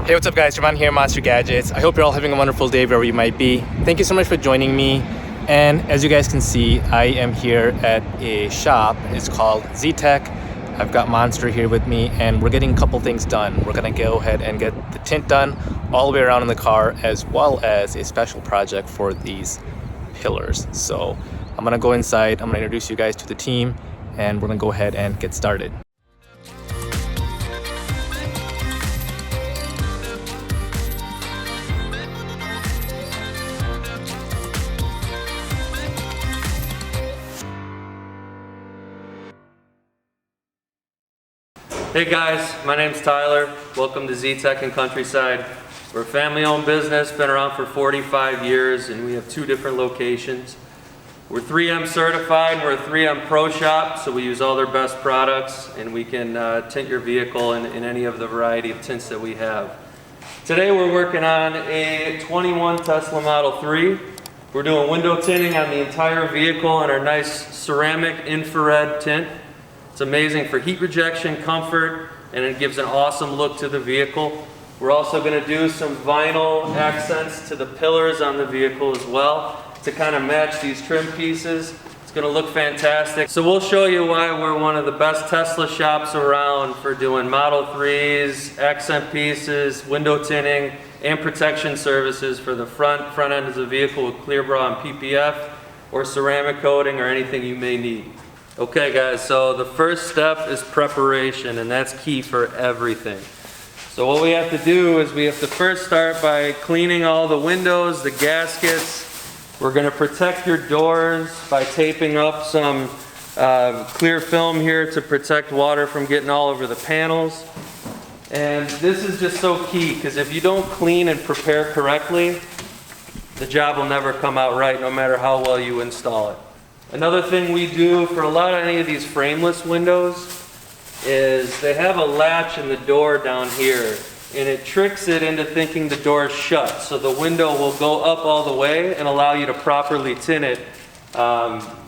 Hey, what's up guys, Raman here, Monster Gadgets. I hope you're all having a wonderful day wherever you might be. Thank you so much for joining me. And as you guys can see, I am here at a shop. It's called Z-Tech. I've got Monster here with me and we're getting a couple things done. We're gonna go ahead and get the tint done all the way around in the car, as well as a special project for these pillars. So I'm gonna go inside, I'm gonna introduce you guys to the team, and we're gonna go ahead and get started. Hey guys, my name's Tyler. Welcome to Z-Tech in Countryside. We're a family-owned business, been around for 45 years, and we have 2 different locations. We're 3M certified, we're a 3M Pro shop, so we use all their best products, and we can tint your vehicle in any of the variety of tints that we have. Today we're working on a 21 Tesla Model 3. We're doing window tinting on the entire vehicle in our nice ceramic infrared tint. It's amazing for heat rejection, comfort, and it gives an awesome look to the vehicle. We're also going to do some vinyl accents to the pillars on the vehicle as well to kind of match these trim pieces. It's going to look fantastic. So we'll show you why we're one of the best Tesla shops around for doing Model 3s, accent pieces, window tinting, and protection services for the front end of the vehicle with clear bra and PPF, or ceramic coating, or anything you may need. Okay guys, so the first step is preparation, and that's key for everything. So what we have to do is we have to first start by cleaning all the windows, the gaskets. We're going to protect your doors by taping up some clear film here to protect water from getting all over the panels. And this is just so key, because if you don't clean and prepare correctly, the job will never come out right, no matter how well you install it. Another thing we do for any of these frameless windows is they have a latch in the door down here, and it tricks it into thinking the door is shut. So the window will go up all the way and allow you to properly tint it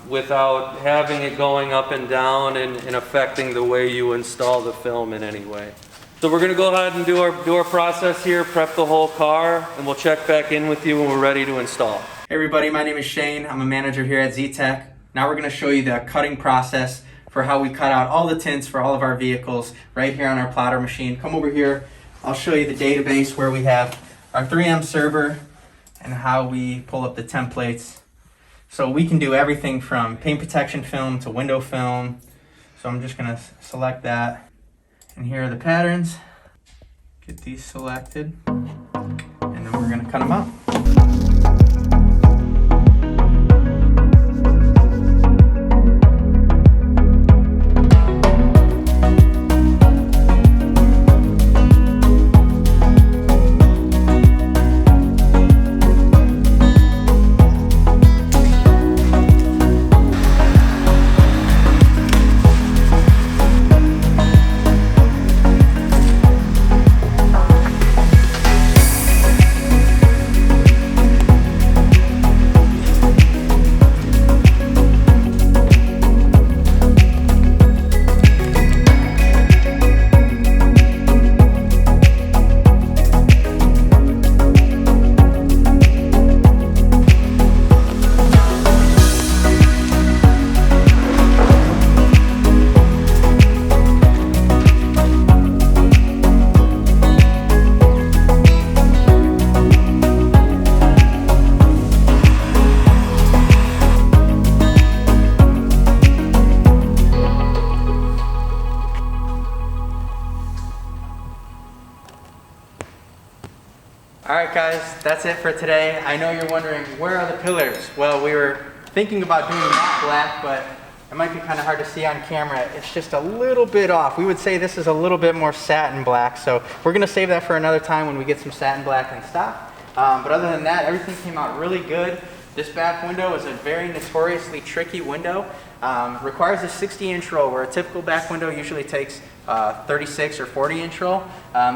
without having it going up and down and affecting the way you install the film in any way. So we're going to go ahead and do our process here, prep the whole car, and we'll check back in with you when we're ready to install. Hey everybody, my name is Shane. I'm a manager here at Z-Tech. Now we're going to show you the cutting process for how we cut out all the tints for all of our vehicles right here on our plotter machine. Come over here. I'll show you the database where we have our 3M server and how we pull up the templates. So we can do everything from paint protection film to window film. So I'm just going to select that. And here are the patterns. Get these selected. And then we're going to cut them out. Alright guys, that's it for today. I know you're wondering, where are the pillars? Well, we were thinking about doing matte black, but it might be kind of hard to see on camera. It's just a little bit off. We would say this is a little bit more satin black, so we're going to save that for another time when we get some satin black in stock. But other than that, everything came out really good. This back window is a very notoriously tricky window. Requires a 60-inch roll, where a typical back window usually takes 36 or 40-inch roll.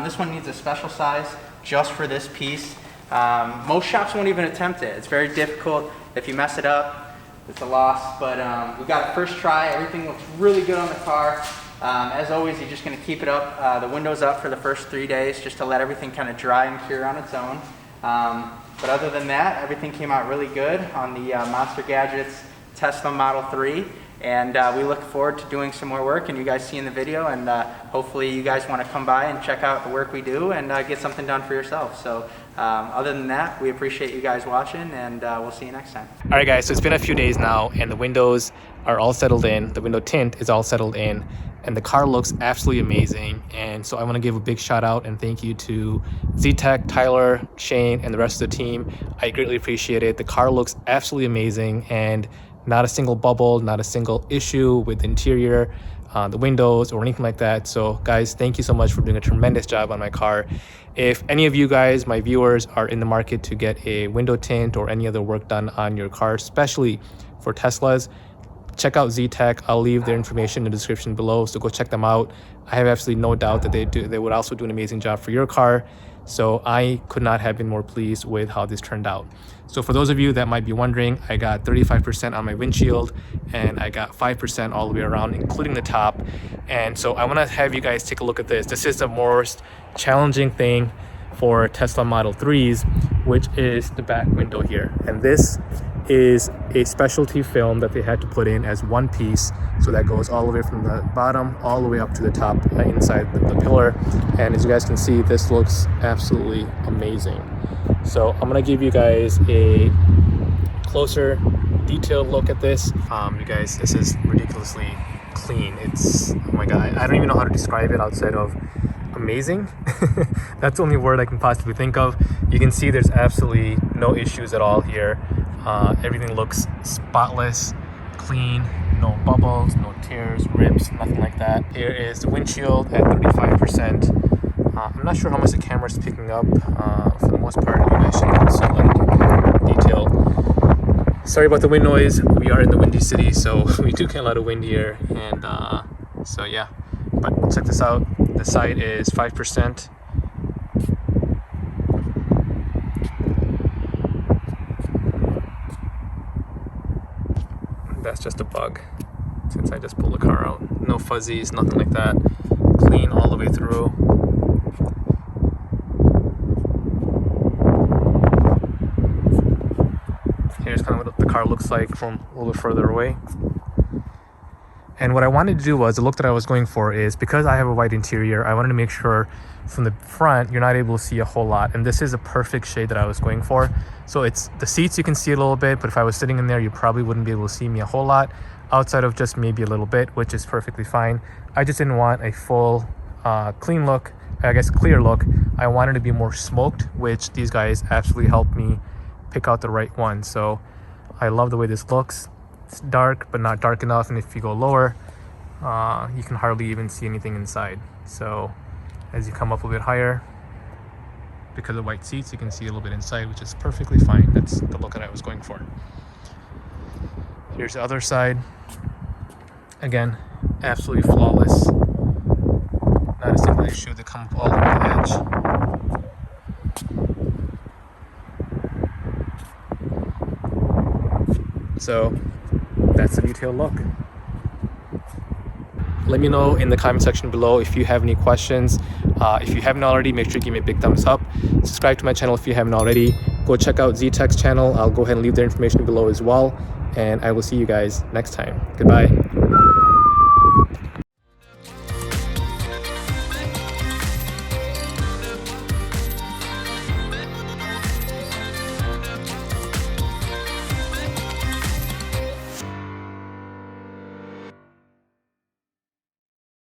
This one needs a special size just for this piece. Most shops won't even attempt it. It's very difficult. If you mess it up, it's a loss. But we got it first try. Everything looks really good on the car. As always, you're just going to keep it up, the windows up for the first 3 days just to let everything kind of dry and cure on its own. But other than that, everything came out really good on the MonsterGadgets Tesla Model 3. And we look forward to doing some more work, and you guys see in the video, and hopefully you guys want to come by and check out the work we do and get something done for yourself. So other than that, we appreciate you guys watching, and we'll see you next time. All right, guys, so it's been a few days now, and the windows are all settled in. The window tint is all settled in, and the car looks absolutely amazing. And so I want to give a big shout out and thank you to Z-Tech, Tyler, Shane, and the rest of the team. I greatly appreciate it. The car looks absolutely amazing, and not a single bubble, not a single issue with the interior, the windows, or anything like that. So guys, thank you so much for doing a tremendous job on my car. If any of you guys, my viewers, are in the market to get a window tint or any other work done on your car, especially for Teslas, check out Z-Tech. I'll leave their information in the description below, so go check them out. I have absolutely no doubt that they would also do an amazing job for your car. So I could not have been more pleased with how this turned out. So for those of you that might be wondering, I got 35% on my windshield, and I got 5% all the way around, including the top. And so I want to have you guys take a look at this. This is the most challenging thing for Tesla Model 3s, which is the back window here. And this is a specialty film that they had to put in as one piece, so that goes all the way from the bottom all the way up to the top inside the pillar. And as you guys can see, this looks absolutely amazing. So I'm gonna give you guys a closer detailed look at this. You guys, this is ridiculously clean. It's, oh my god, I don't even know how to describe it outside of amazing. That's the only word I can possibly think of. You can see there's absolutely no issues at all here. Everything looks spotless, clean, no bubbles, no tears, rips, nothing like that. Here is the windshield at 35%. I'm not sure how much the camera is picking up. For the most part, you guys should be able to see a lot of detail. Sorry about the wind noise. We are in the windy city, so we do get a lot of wind here. And so yeah, but check this out. The side is 5%. That's just a bug since I just pulled the car out. No fuzzies, nothing like that. Clean all the way through. Here's kind of what the car looks like from a little bit further away. And what I wanted to do was, the look that I was going for is, because I have a white interior, I wanted to make sure from the front you're not able to see a whole lot. And this is a perfect shade that I was going for. So it's the seats, you can see a little bit, but if I was sitting in there, you probably wouldn't be able to see me a whole lot outside of just maybe a little bit, which is perfectly fine. I just didn't want a full clean look, I guess clear look. I wanted to be more smoked, which these guys absolutely helped me pick out the right one. So I love the way this looks. It's dark, but not dark enough, and if you go lower, you can hardly even see anything inside. So as you come up a bit higher, because of white seats, you can see a little bit inside, which is perfectly fine. That's the look that I was going for. Here's the other side. Again, absolutely flawless. Not a single issue. They come up all the way to the edge. So that's the detailed look. Let me know in the comment section below if you have any questions. If you haven't already, make sure you give me a big thumbs up. Subscribe to my channel if you haven't already. Go check out Z-Tech's channel. I'll go ahead and leave their information below as well. And I will see you guys next time. Goodbye.